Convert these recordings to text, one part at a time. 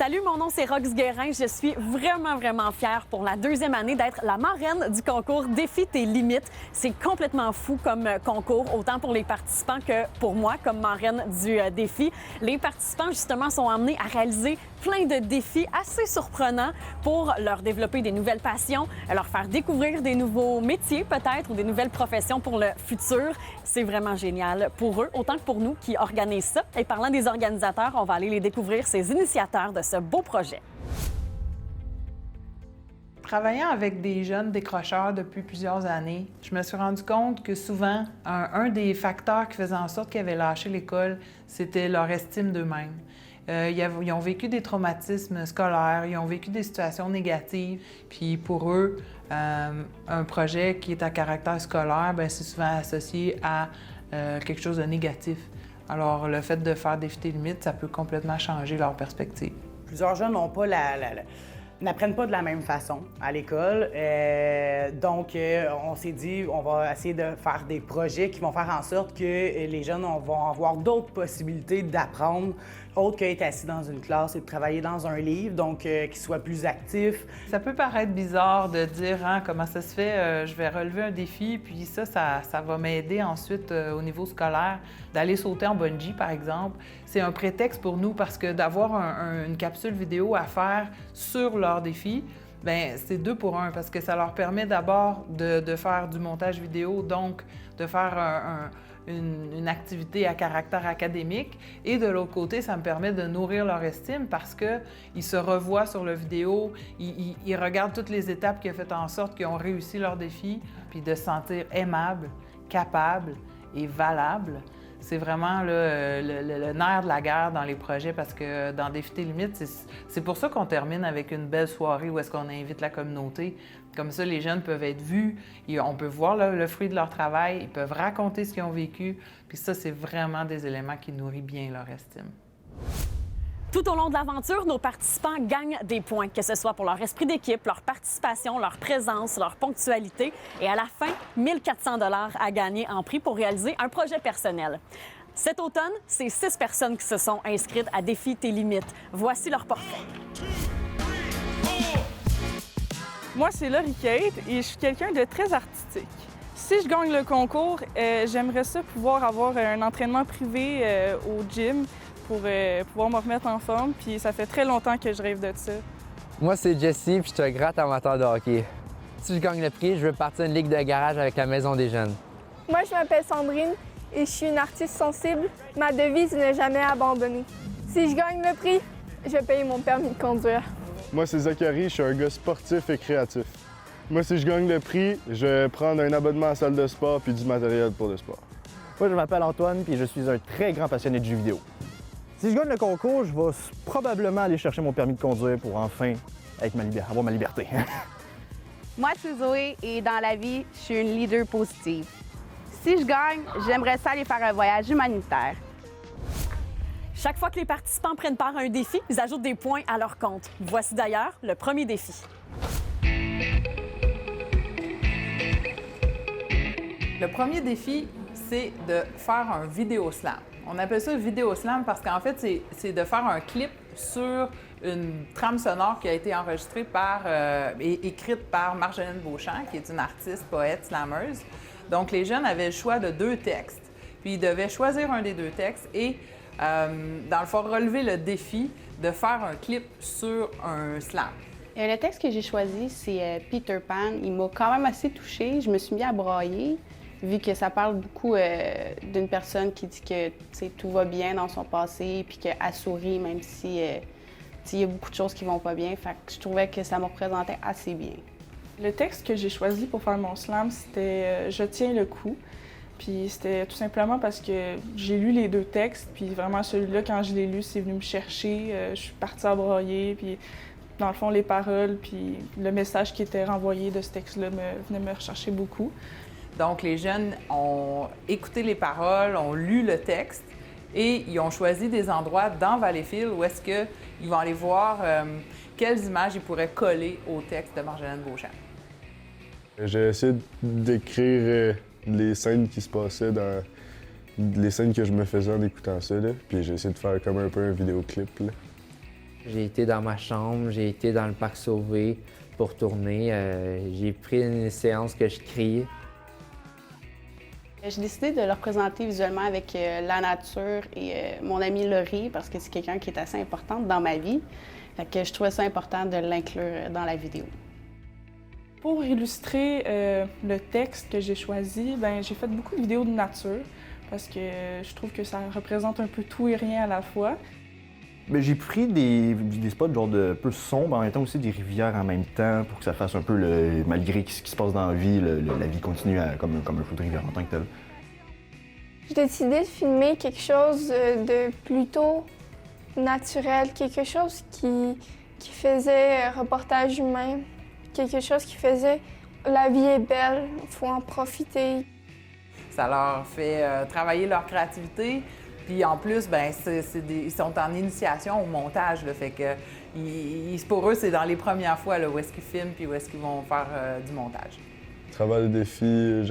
Salut, mon nom c'est Rox Guérin. Je suis vraiment fière pour la deuxième année d'être la marraine du concours Défie tes limites. C'est complètement fou comme concours, autant pour les participants que pour moi comme marraine du défi. Les participants, justement, sont amenés à réaliser plein de défis assez surprenants pour leur développer des nouvelles passions, leur faire découvrir des nouveaux métiers peut-être ou des nouvelles professions pour le futur. C'est vraiment génial pour eux, autant que pour nous qui organisent ça. Et parlant des organisateurs, on va aller les découvrir, ces initiateurs de ce beau projet. Travaillant avec des jeunes décrocheurs depuis plusieurs années, je me suis rendu compte que souvent, un des facteurs qui faisait en sorte qu'ils avaient lâché l'école, c'était leur estime d'eux-mêmes. Ils ont vécu des traumatismes scolaires, ils ont vécu des situations négatives, puis pour eux, un projet qui est à caractère scolaire, bien, c'est souvent associé à quelque chose de négatif. Alors, le fait de faire Défie tes limites, ça peut complètement changer leur perspective. Plusieurs jeunes n'apprennent pas de la même façon à l'école. Donc, on s'est dit, on va essayer de faire des projets qui vont faire en sorte que les jeunes vont avoir d'autres possibilités d'apprendre, autre qu'être assis dans une classe et de travailler dans un livre, donc qu'ils soient plus actifs. Ça peut paraître bizarre de dire comment ça se fait, je vais relever un défi, puis ça va m'aider ensuite au niveau scolaire, d'aller sauter en bungee, par exemple. C'est un prétexte pour nous parce que d'avoir une capsule vidéo à faire sur leur défi, bien, c'est 2 pour 1 parce que ça leur permet d'abord de faire du montage vidéo, donc de faire une activité à caractère académique. Et de l'autre côté, ça me permet de nourrir leur estime parce qu'ils se revoient sur la vidéo, ils regardent toutes les étapes qui ont fait en sorte qu'ils ont réussi leur défi, puis de se sentir aimables, capables et valables. C'est vraiment le nerf de la guerre dans les projets parce que dans Défie tes limites, c'est pour ça qu'on termine avec une belle soirée où est-ce qu'on invite la communauté. Comme ça, les jeunes peuvent être vus, on peut voir le fruit de leur travail, ils peuvent raconter ce qu'ils ont vécu. Puis ça, c'est vraiment des éléments qui nourrissent bien leur estime. Tout au long de l'aventure, nos participants gagnent des points, que ce soit pour leur esprit d'équipe, leur participation, leur présence, leur ponctualité. Et à la fin, 1 400 $ à gagner en prix pour réaliser un projet personnel. Cet automne, c'est 6 personnes qui se sont inscrites à Défie tes limites. Voici leur portrait. Moi, c'est Laurie Kate et je suis quelqu'un de très artistique. Si je gagne le concours, j'aimerais ça pouvoir avoir un entraînement privé au gym pour pouvoir me remettre en forme, puis ça fait très longtemps que je rêve de ça. Moi, c'est Jesse, puis je suis un grand amateur de hockey. Si je gagne le prix, je veux partir une ligue de garage avec la Maison des jeunes. Moi, je m'appelle Sandrine et je suis une artiste sensible. Ma devise, ne jamais abandonner. Si je gagne le prix, je vais payer mon permis de conduire. Moi, c'est Zachary, je suis un gars sportif et créatif. Moi, si je gagne le prix, je vais prendre un abonnement à la salle de sport puis du matériel pour le sport. Moi, je m'appelle Antoine, puis je suis un très grand passionné de jeux vidéo. Si je gagne le concours, je vais probablement aller chercher mon permis de conduire pour enfin avoir ma liberté. Moi, c'est Zoé et dans la vie, je suis une leader positive. Si je gagne, j'aimerais ça aller faire un voyage humanitaire. Chaque fois que les participants prennent part à un défi, ils ajoutent des points à leur compte. Voici d'ailleurs le premier défi. Le premier défi, c'est de faire un vidéo slam. On appelle ça vidéo slam parce qu'en fait, c'est de faire un clip sur une trame sonore qui a été enregistrée et écrite par Marjolaine Beauchamp, qui est une artiste, poète, slameuse. Donc, les jeunes avaient le choix de 2 textes. Puis, ils devaient choisir un des 2 textes et, dans le fond, relever le défi de faire un clip sur un slam. Le texte que j'ai choisi, c'est Peter Pan. Il m'a quand même assez touchée. Je me suis mis à brailler, vu que ça parle beaucoup d'une personne qui dit que tout va bien dans son passé, puis qu'elle sourit même si il y a beaucoup de choses qui vont pas bien. Fait que je trouvais que ça me représentait assez bien. Le texte que j'ai choisi pour faire mon slam, c'était Je tiens le coup. Puis c'était tout simplement parce que j'ai lu les 2 textes, puis vraiment celui-là, quand je l'ai lu, c'est venu me chercher. Je suis partie à brailler, puis dans le fond, les paroles, puis le message qui était renvoyé de ce texte-là venait me rechercher beaucoup. Donc, les jeunes ont écouté les paroles, ont lu le texte et ils ont choisi des endroits dans Valleyfield où est-ce qu'ils vont aller voir quelles images ils pourraient coller au texte de Marjolaine Beauchamp. J'ai essayé d'écrire les scènes qui se passaient dans les scènes que je me faisais en écoutant ça, là. Puis j'ai essayé de faire comme un peu un vidéoclip, là. J'ai été dans ma chambre, j'ai été dans le parc Sauvé pour tourner. J'ai pris une séance que je criais. J'ai décidé de le représenter visuellement avec la nature et mon amie Laurie parce que c'est quelqu'un qui est assez importante dans ma vie. Fait que je trouvais ça important de l'inclure dans la vidéo. Pour illustrer le texte que j'ai choisi, j'ai fait beaucoup de vidéos de nature parce que je trouve que ça représente un peu tout et rien à la fois. J'ai pris des spots genre de peu sombres, en même temps aussi des rivières en même temps pour que ça fasse un peu, malgré ce qui se passe dans la vie, la vie continue comme un feu de rivière en tant que tel. J'ai décidé de filmer quelque chose de plutôt naturel, quelque chose qui faisait reportage humain, quelque chose qui faisait la vie est belle, il faut en profiter. Ça leur fait travailler leur créativité. Puis en plus, ils sont en initiation au montage. Là, fait que pour eux, c'est dans les premières fois là, où est-ce qu'ils filment puis où est-ce qu'ils vont faire du montage. À travers le défi,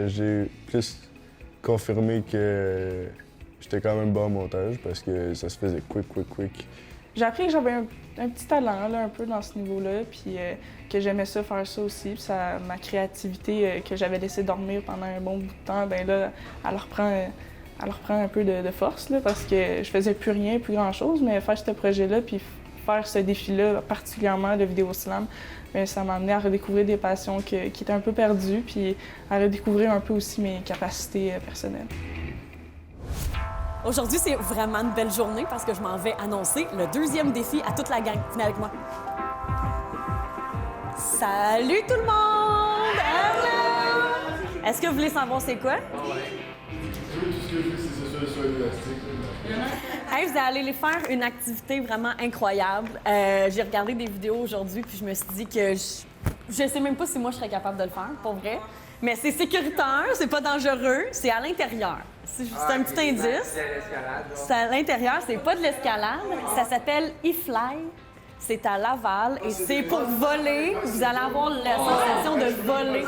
j'ai plus confirmé que j'étais quand même bon au montage parce que ça se faisait quick. J'ai appris que j'avais un petit talent là, un peu dans ce niveau-là, puis que j'aimais ça, faire ça aussi. Puis ma créativité que j'avais laissé dormir pendant un bon bout de temps, là, elle reprend un peu de force là, parce que je faisais plus rien, plus grand-chose, mais faire ce projet-là, puis faire ce défi-là, particulièrement le vidéo slam, ça m'a amené à redécouvrir des passions qui étaient un peu perdues, puis à redécouvrir un peu aussi mes capacités personnelles. Aujourd'hui, c'est vraiment une belle journée parce que je m'en vais annoncer le deuxième défi à toute la gang. Venez avec moi. Salut tout le monde! Hello! Est-ce que vous voulez savoir c'est quoi? Hey, vous allez les faire une activité vraiment incroyable. J'ai regardé des vidéos aujourd'hui puis je me suis dit que je sais même pas si moi je serais capable de le faire, pour vrai. Mais c'est sécuritaire, c'est pas dangereux, c'est à l'intérieur. C'est un petit indice. C'est à l'intérieur, c'est pas de l'escalade. Ça s'appelle e-fly. C'est à Laval et c'est pour voler. Vous allez avoir la sensation de voler.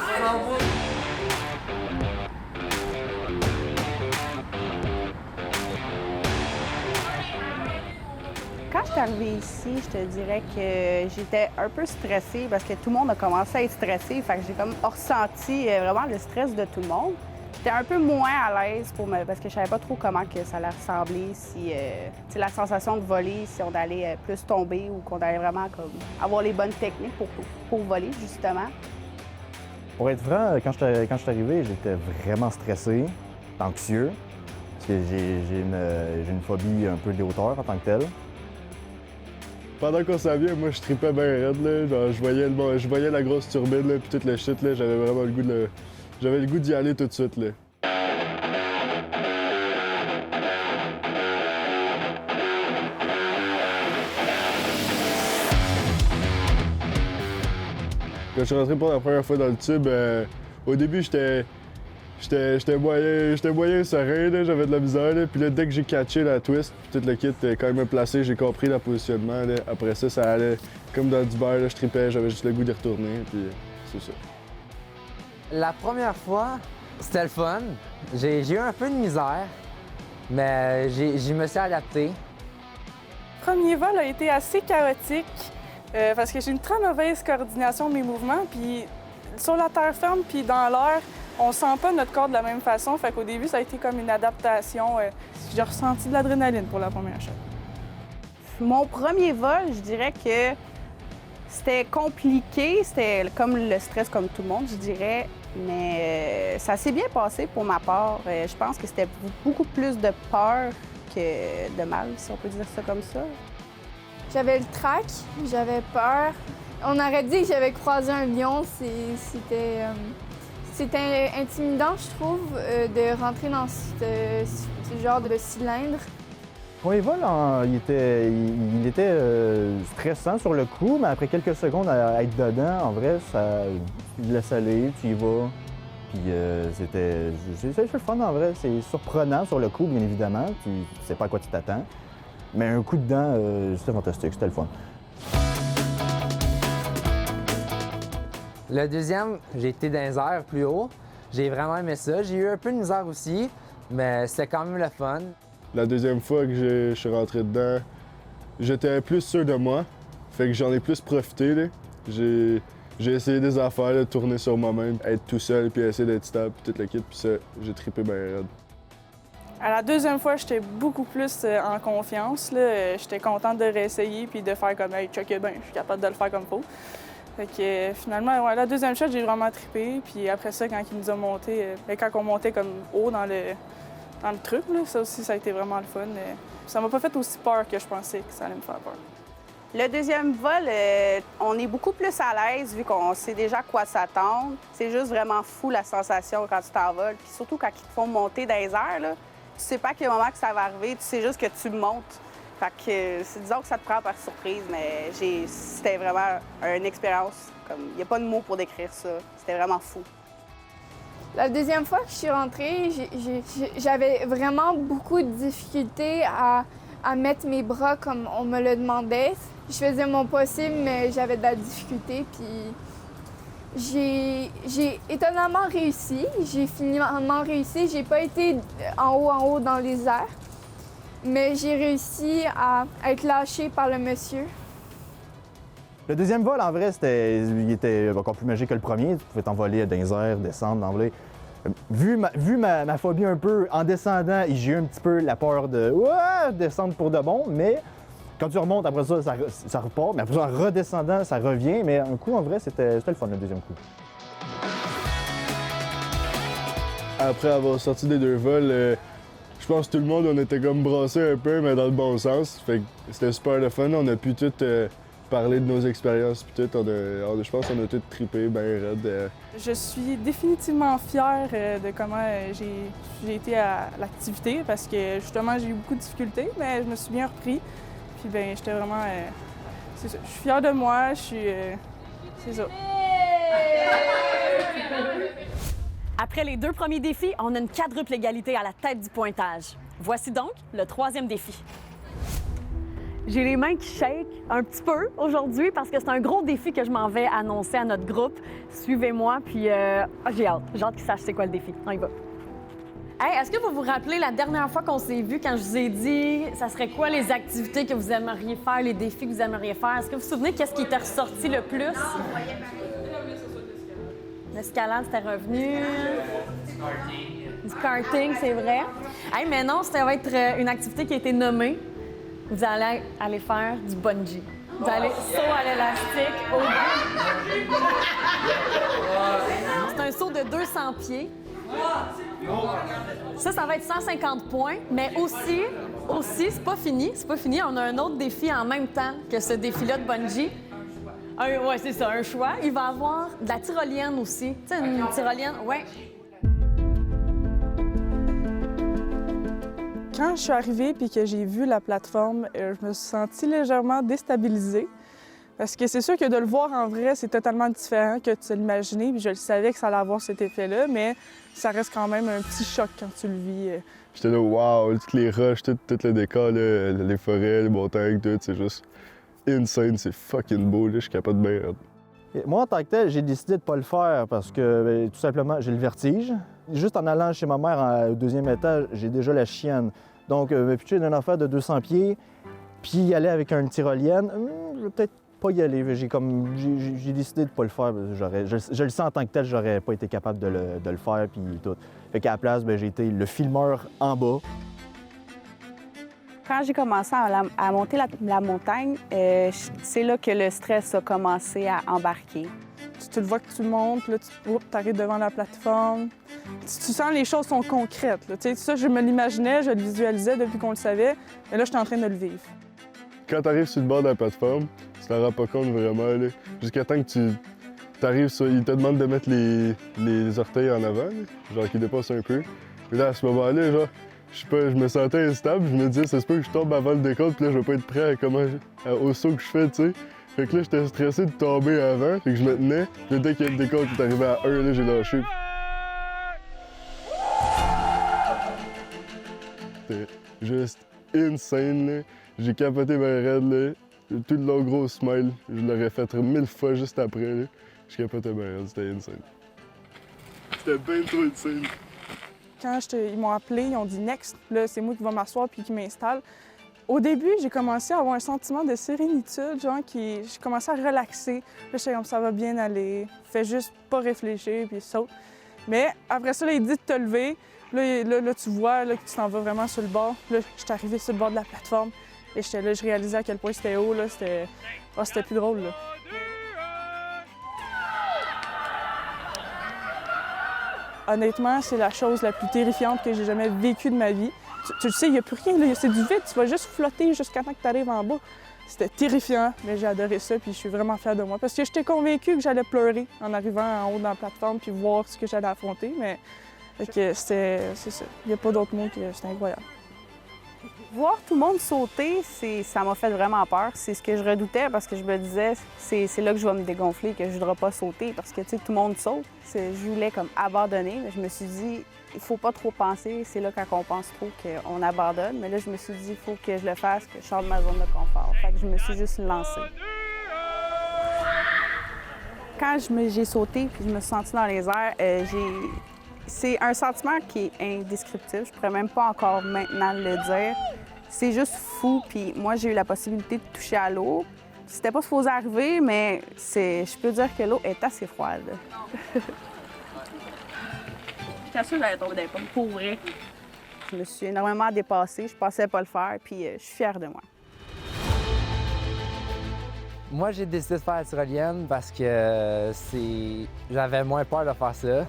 Quand je suis arrivée ici, je te dirais que j'étais un peu stressée parce que tout le monde a commencé à être stressé. Fait que j'ai comme ressenti vraiment le stress de tout le monde. J'étais un peu moins à l'aise parce que je savais pas trop comment que ça allait ressembler, si la sensation de voler, si on allait plus tomber ou qu'on allait vraiment comme, avoir les bonnes techniques pour voler, justement. Pour être franc, quand je suis arrivé, j'étais vraiment stressé, anxieux, parce que j'ai une phobie un peu des hauteurs en tant que telle. Pendant qu'on s'en vient, moi, je tripais bien raide, là. Genre, je voyais la grosse turbine, là, puis toute la shit, là. J'avais vraiment le goût d'y aller tout de suite, là. Quand je suis rentré pour la première fois dans le tube, au début, j'étais moyen serein, là, j'avais de la misère. Là. Puis là, dès que j'ai catché la twist, puis tout le kit était quand même placé, j'ai compris le positionnement. Là. Après ça, ça allait comme dans du beurre, là, je tripais, j'avais juste le goût d'y retourner, puis c'est ça. La première fois, c'était le fun. J'ai eu un peu de misère, mais je me suis adapté. Le premier vol a été assez chaotique parce que j'ai une très mauvaise coordination de mes mouvements. Puis sur la terre ferme, puis dans l'air, on sent pas notre corps de la même façon. Fait qu'au début, ça a été comme une adaptation. J'ai ressenti de l'adrénaline pour la première chose. Mon premier vol, je dirais que c'était compliqué. C'était comme le stress comme tout le monde, je dirais. Mais ça s'est bien passé pour ma part. Je pense que c'était beaucoup plus de peur que de mal, si on peut dire ça comme ça. J'avais le trac, j'avais peur. On aurait dit que j'avais croisé un lion. C'était intimidant, je trouve, de rentrer dans ce genre de cylindre. Le premier vol, il était stressant sur le coup, mais après quelques secondes à être dedans, en vrai, ça laisse aller, tu y vas. Puis c'est le fun en vrai, c'est surprenant sur le coup, bien évidemment, tu sais pas à quoi tu t'attends. Mais un coup dedans, c'était fantastique, c'était le fun. Le deuxième, j'ai été dans les airs plus haut. J'ai vraiment aimé ça. J'ai eu un peu de misère aussi, mais c'était quand même le fun. La deuxième fois que je suis rentré dedans, j'étais plus sûr de moi. Fait que j'en ai plus profité, là. J'ai essayé des affaires, là, tourner sur moi-même, être tout seul, puis essayer d'être stable, puis toute la kit, puis ça, j'ai trippé bien raide. À la deuxième fois, j'étais beaucoup plus en confiance. J'étais contente de réessayer puis de faire comme « Hey, check it bien, je suis capable de le faire comme il faut ». Fait que finalement, ouais, la deuxième shot, j'ai vraiment trippé. Puis après ça, quand il nous a monté, quand on montait comme haut dans le truc, là, ça aussi, ça a été vraiment le fun. Ça m'a pas fait aussi peur que je pensais que ça allait me faire peur. Le deuxième vol, on est beaucoup plus à l'aise vu qu'on sait déjà à quoi s'attendre. C'est juste vraiment fou la sensation quand tu t'envoles. Puis surtout quand ils te font monter dans les airs, là, tu sais pas à quel moment que ça va arriver, tu sais juste que tu montes. Fait que disons que ça te prend par surprise, mais c'était vraiment une expérience. Il n'y a pas de mots pour décrire ça. C'était vraiment fou. La deuxième fois que je suis rentrée, j'avais vraiment beaucoup de difficultés à mettre mes bras comme on me le demandait. Je faisais mon possible, mais j'avais de la difficulté. Puis j'ai étonnamment réussi. J'ai finalement réussi. J'ai pas été en haut dans les airs, mais j'ai réussi à être lâchée par le monsieur. Le deuxième vol, en vrai, il était encore plus magique que le premier. Tu pouvais t'envoler dans les airs, descendre, envoler. Vu ma phobie un peu, en descendant, j'ai eu un petit peu la peur de descendre pour de bon, mais quand tu remontes, après ça repart. Mais après ça, en redescendant, ça revient. Mais un coup, en vrai, c'était le fun, le deuxième coup. Après avoir sorti des deux vols, je pense que tout le monde, on était comme brassé un peu, mais dans le bon sens. Fait que c'était super le fun. On a pu tout parler de nos expériences, puis tout. Je pense qu'on a tout trippé bien raide. Je suis définitivement fière de comment j'ai été à l'activité parce que justement, j'ai eu beaucoup de difficultés, mais je me suis bien repris. Puis ben, j'étais vraiment... c'est ça. Je suis fière de moi, c'est ça. Après les deux premiers défis, on a une quadruple égalité à la tête du pointage. Voici donc le troisième défi. J'ai les mains qui shake un petit peu aujourd'hui parce que c'est un gros défi que je m'en vais annoncer à notre groupe. Suivez-moi, puis j'ai hâte qu'ils sachent c'est quoi le défi. On y va. Hey, est-ce que vous vous rappelez la dernière fois qu'on s'est vu quand je vous ai dit ça serait quoi les activités que vous aimeriez faire, les défis que vous aimeriez faire? Est-ce que vous vous souvenez qu'est-ce qui était ressorti le plus? L'escalade, c'était revenu. Du karting, c'est vrai. Hey, mais non, ça va être une activité qui a été nommée. Vous allez aller faire du bungee. Vous allez saut à l'élastique. C'est un saut de 200 pieds. Ça va être 150 points, mais aussi, c'est pas fini. C'est pas fini. On a un autre défi en même temps que ce défi-là de bungee. Oui, c'est ça, un choix. Il va y avoir de la tyrolienne aussi. Tu sais, une tyrolienne, ouais. Quand je suis arrivée et que j'ai vu la plateforme, je me suis sentie légèrement déstabilisée. Parce que c'est sûr que de le voir en vrai, c'est totalement différent que de se l'imaginer. Puis je le savais que ça allait avoir cet effet-là, mais ça reste quand même un petit choc quand tu le vis. J'étais là, wow, toutes les roches, tout le décor, là, les forêts, les montagnes, tout, c'est juste insane, c'est fucking beau, là, je suis capable de bien raide. Moi, en tant que tel, j'ai décidé de ne pas le faire parce que, tout simplement, j'ai le vertige. Juste en allant chez ma mère au deuxième étage, j'ai déjà la chienne. Donc, me pitcher d'une affaire de 200 pieds, puis y aller avec une tyrolienne, je vais peut-être pas y aller. J'ai décidé de pas le faire. Je le sens en tant que tel, j'aurais pas été capable de le faire, puis tout. Fait qu'à la place, j'ai été le filmeur en bas. Quand j'ai commencé à monter la montagne, c'est là que le stress a commencé à embarquer. Tu le vois que tu montes, là, tu arrives devant la plateforme. Tu sens les choses sont concrètes. Là. Ça, je me l'imaginais, je le visualisais depuis qu'on le savait, mais là, je suis en train de le vivre. Quand tu arrives sur le bord de la plateforme, tu t'en rends pas compte vraiment. Là. Jusqu'à temps que tu arrives sur... Ils te demandent de mettre les orteils en avant, là, genre qu'ils dépassent un peu. Et là, à ce moment-là, genre, je sais pas, je me sentais instable. Je me disais, ça se peut que je tombe avant le décompte, puis là, je vais pas être prêt au saut que je fais, tu sais. Fait que là, j'étais stressé de tomber avant, fait que je me tenais. Puis dès qu'il y a le décompte qui est arrivé à 1, là, j'ai lâché. C'était juste insane, là. J'ai capoté ma raide, là. Tout le long, gros smile. Je l'aurais fait 1000 fois juste après, là. Je capotais ma raide, c'était insane. C'était bien trop insane. Quand ils m'ont appelé, ils ont dit « Next », là, c'est moi qui vais m'asseoir puis qui m'installe. Au début, j'ai commencé à avoir un sentiment de sérénitude, j'ai commencé à relaxer. Là, j'étais comme ça va bien aller, fais juste pas réfléchir, puis saute. Mais après ça, là, il dit de te lever. Là, tu vois là, que tu t'en vas vraiment sur le bord. Là, j'étais arrivée sur le bord de la plateforme et j'étais là, je réalisais à quel point c'était haut. Là, c'était plus drôle. Là. Honnêtement, c'est la chose la plus terrifiante que j'ai jamais vécue de ma vie. Tu le sais, il n'y a plus rien, là, c'est du vide, tu vas juste flotter jusqu'à temps que tu arrives en bas. C'était terrifiant, mais j'ai adoré ça, puis je suis vraiment fière de moi. Parce que j'étais convaincue que j'allais pleurer en arrivant en haut dans la plateforme, puis voir ce que j'allais affronter, mais c'est ça. Il n'y a pas d'autre mot que c'était incroyable. Voir tout le monde sauter, ça m'a fait vraiment peur. C'est ce que je redoutais parce que je me disais, c'est là que je vais me dégonfler, que je ne voudrais pas sauter parce que, tu sais, tout le monde saute. Je voulais comme abandonner, mais je me suis dit, il faut pas trop penser. C'est là quand on pense trop qu'on abandonne. Mais là, je me suis dit, il faut que je le fasse, que je sorte de ma zone de confort. Fait que je me suis juste lancée. Quand j'ai sauté puis je me suis sentie dans les airs, c'est un sentiment qui est indescriptible. Je pourrais même pas encore maintenant le dire. C'est juste fou. Puis moi, j'ai eu la possibilité de toucher à l'eau. C'était pas supposé arriver, mais je peux dire que l'eau est assez froide. J'étais sûre que j'allais tomber dans les pommes pour vrai. Je me suis énormément dépassée. Je pensais pas le faire, puis je suis fière de moi. Moi, j'ai décidé de faire la tyrolienne parce que j'avais moins peur de faire ça.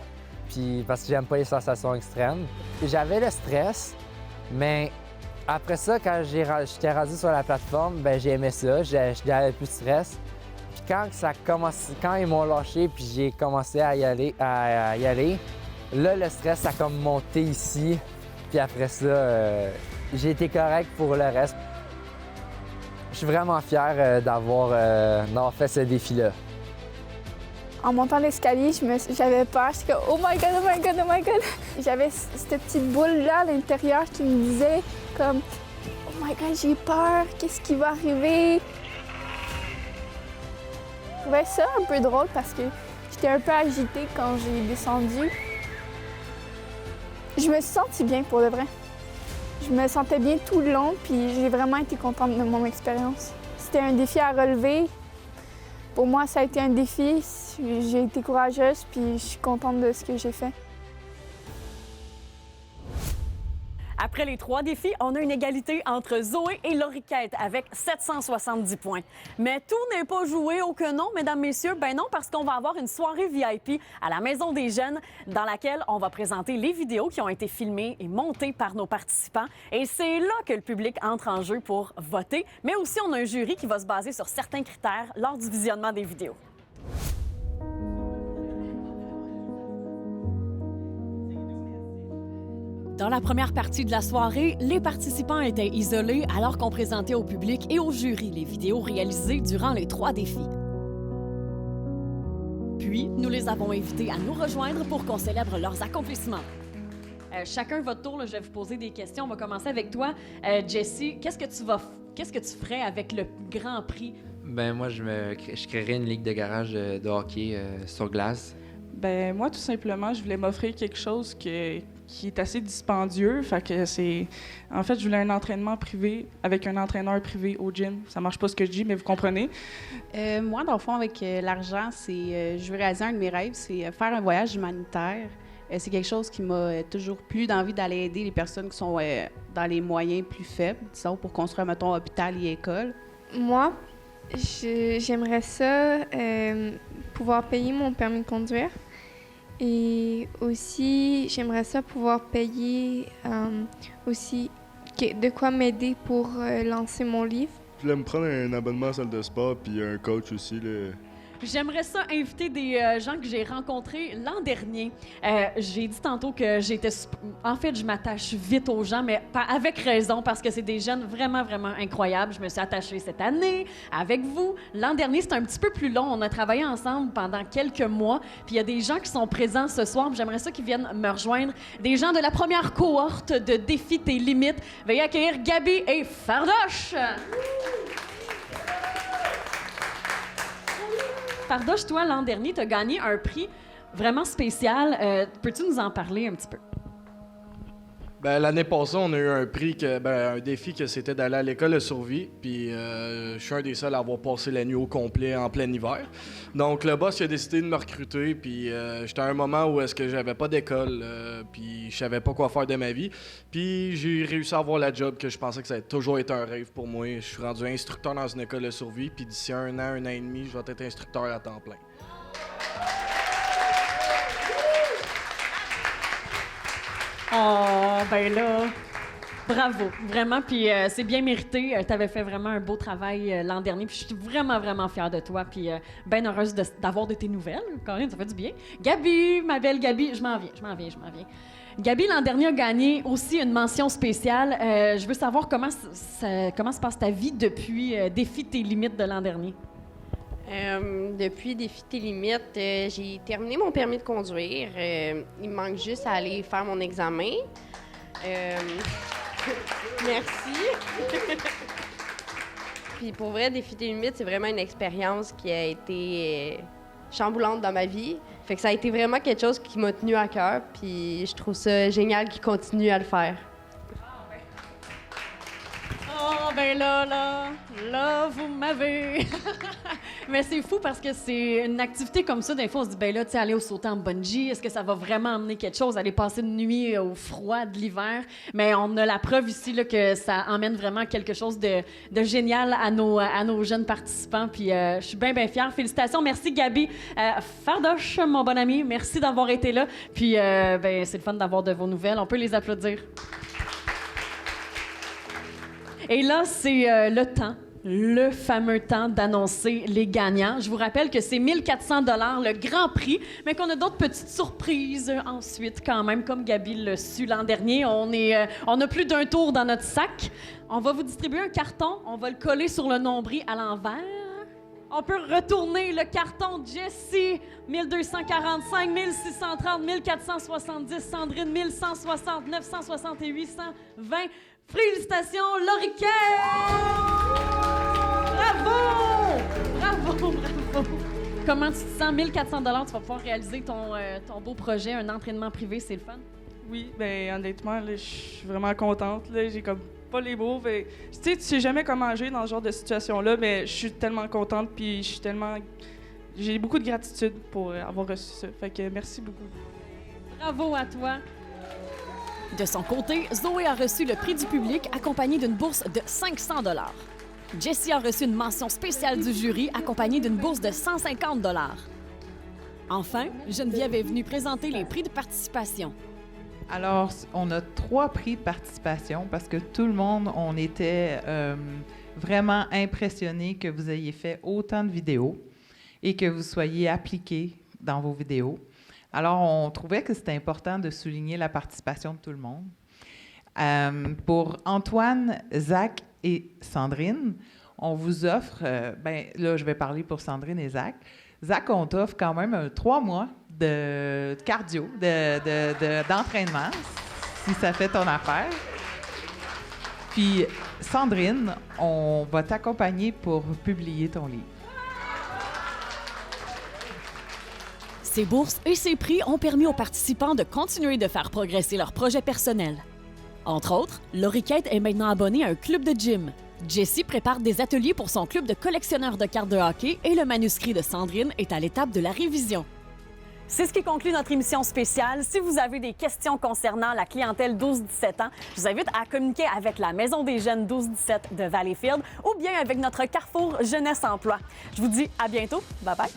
Puis parce que j'aime pas les sensations extrêmes. J'avais le stress, mais après ça, quand j'étais rendu sur la plateforme, ben j'ai aimé ça, j'avais plus de stress. Puis quand ils m'ont lâché, puis j'ai commencé à y aller, là, le stress, ça a comme monté ici. Puis après ça, j'ai été correct pour le reste. Je suis vraiment fier d'avoir fait ce défi-là. En montant l'escalier, j'avais peur. J'étais comme « Oh my God, oh my God, oh my God! » J'avais cette petite boule-là à l'intérieur qui me disait comme « Oh my God, j'ai peur, qu'est-ce qui va arriver? » Je trouvais ça un peu drôle parce que j'étais un peu agitée quand j'ai descendu. Je me suis sentie bien pour de vrai. Je me sentais bien tout le long, puis j'ai vraiment été contente de mon expérience. C'était un défi à relever. Pour moi, ça a été un défi. J'ai été courageuse, puis je suis contente de ce que j'ai fait. Après les 3 défis, on a une égalité entre Zoé et Lauriquette avec 770 points. Mais tout n'est pas joué, oh que non, mesdames, messieurs. Ben non, parce qu'on va avoir une soirée VIP à la Maison des Jeunes dans laquelle on va présenter les vidéos qui ont été filmées et montées par nos participants. Et c'est là que le public entre en jeu pour voter. Mais aussi, on a un jury qui va se baser sur certains critères lors du visionnement des vidéos. Dans la première partie de la soirée, les participants étaient isolés alors qu'on présentait au public et au jury les vidéos réalisées durant les 3 défis. Puis, nous les avons invités à nous rejoindre pour qu'on célèbre leurs accomplissements. Chacun votre tour, là, je vais vous poser des questions. On va commencer avec toi. Jessie, qu'est-ce que tu ferais avec le Grand Prix? Ben moi, je créerais une ligue de garage de hockey sur glace. Ben moi, tout simplement, je voulais m'offrir quelque chose qui est assez dispendieux. Fait que en fait, je voulais un entraînement privé avec un entraîneur privé au gym. Ça marche pas ce que je dis, mais vous comprenez. Moi, dans le fond, avec l'argent, je veux réaliser un de mes rêves, c'est faire un voyage humanitaire. C'est quelque chose qui m'a toujours plu, d'envie d'aller aider les personnes qui sont dans les moyens plus faibles, disons, pour construire, mettons, hôpital et école. Moi, j'aimerais ça pouvoir payer mon permis de conduire. Et aussi, j'aimerais ça pouvoir payer aussi de quoi m'aider pour lancer mon livre. Je voulais me prendre un abonnement à la salle de sport puis un coach aussi. Là. J'aimerais ça inviter des gens que j'ai rencontrés l'an dernier. J'ai dit tantôt que en fait, je m'attache vite aux gens, mais avec raison, parce que c'est des jeunes vraiment, vraiment incroyables. Je me suis attachée cette année avec vous. L'an dernier, c'était un petit peu plus long. On a travaillé ensemble pendant quelques mois. Puis il y a des gens qui sont présents ce soir. J'aimerais ça qu'ils viennent me rejoindre. Des gens de la première cohorte de Défi tes limites. Veuillez accueillir Gabi et Fardoche. Fardoche, toi, l'an dernier, tu as gagné un prix vraiment spécial. Peux-tu nous en parler un petit peu? Ben, l'année passée, on a eu un prix, un défi que c'était d'aller à l'école de survie. Puis je suis un des seuls à avoir passé la nuit au complet en plein hiver. Donc le boss il a décidé de me recruter. Puis j'étais à un moment où est-ce que j'avais pas d'école. Puis je savais pas quoi faire de ma vie. Puis j'ai réussi à avoir la job que je pensais que ça avait toujours été un rêve pour moi. Je suis rendu instructeur dans une école de survie. Puis d'ici un an et demi, je vais être instructeur à temps plein. Oh, ben là, bravo, vraiment. Puis c'est bien mérité. Tu avais fait vraiment un beau travail l'an dernier. Puis je suis vraiment, vraiment fière de toi. Puis bien heureuse d'avoir de tes nouvelles. Quand même, ça fait du bien. Gabi, ma belle Gabi, je m'en viens. Gabi, l'an dernier, a gagné aussi une mention spéciale. Je veux savoir comment se passe ta vie depuis Défi tes limites de l'an dernier. Depuis Défi tes limites, j'ai terminé mon permis de conduire. Il me manque juste à aller faire mon examen. Merci. Puis pour vrai, Défi tes limites, c'est vraiment une expérience qui a été chamboulante dans ma vie. Fait que ça a été vraiment quelque chose qui m'a tenu à cœur. Puis je trouve ça génial qu'il continue à le faire. Oh, ben là, vous m'avez. Mais c'est fou parce que c'est une activité comme ça. Des fois, on se dit, ben là, tu sais, aller au sauter en bungee, est-ce que ça va vraiment amener quelque chose? Aller passer une nuit au froid de l'hiver. Mais on a la preuve ici là, que ça emmène vraiment quelque chose de génial à nos jeunes participants. Puis je suis bien, bien fière. Félicitations. Merci, Gabi. Fardoche, mon bon ami, merci d'avoir été là. Puis ben, c'est le fun d'avoir de vos nouvelles. On peut les applaudir. Et là, c'est le fameux temps d'annoncer les gagnants. Je vous rappelle que c'est 1 400 $ le grand prix, mais qu'on a d'autres petites surprises ensuite quand même, comme Gabi l'a su l'an dernier. On a plus d'un tour dans notre sac. On va vous distribuer un carton. On va le coller sur le nombril à l'envers. On peut retourner le carton Jessie, 1245, 1630, 1470, Sandrine, 1160, 968, 120. Félicitations, Loriquet! Bravo! Comment tu te sens? 1 400 $, tu vas pouvoir réaliser ton beau projet, un entraînement privé, c'est le fun? Oui, bien honnêtement, là, je suis vraiment contente. Là, j'ai comme pas les mots. Tu sais, tu sais jamais comment agir dans ce genre de situation-là, mais je suis tellement contente, puis j'ai beaucoup de gratitude pour avoir reçu ça. Fait que merci beaucoup. Bravo à toi! De son côté, Zoé a reçu le prix du public accompagné d'une bourse de 500 $. Jessie a reçu une mention spéciale du jury accompagnée d'une bourse de 150 $. Enfin, Geneviève est venue présenter les prix de participation. Alors, on a 3 prix de participation parce que tout le monde, on était vraiment impressionnés que vous ayez fait autant de vidéos et que vous soyez appliqués dans vos vidéos. Alors, on trouvait que c'était important de souligner la participation de tout le monde. Pour Antoine, Zach et Sandrine, on vous offre, là, je vais parler pour Sandrine et Zach. Zach, on t'offre quand même 3 mois de cardio, d'entraînement, si ça fait ton affaire. Puis, Sandrine, on va t'accompagner pour publier ton livre. Ces bourses et ces prix ont permis aux participants de continuer de faire progresser leurs projets personnels. Entre autres, Loriquette est maintenant abonnée à un club de gym. Jessie prépare des ateliers pour son club de collectionneurs de cartes de hockey et le manuscrit de Sandrine est à l'étape de la révision. C'est ce qui conclut notre émission spéciale. Si vous avez des questions concernant la clientèle 12-17 ans, je vous invite à communiquer avec la Maison des jeunes 12-17 de Valleyfield ou bien avec notre Carrefour Jeunesse Emploi. Je vous dis à bientôt. Bye bye.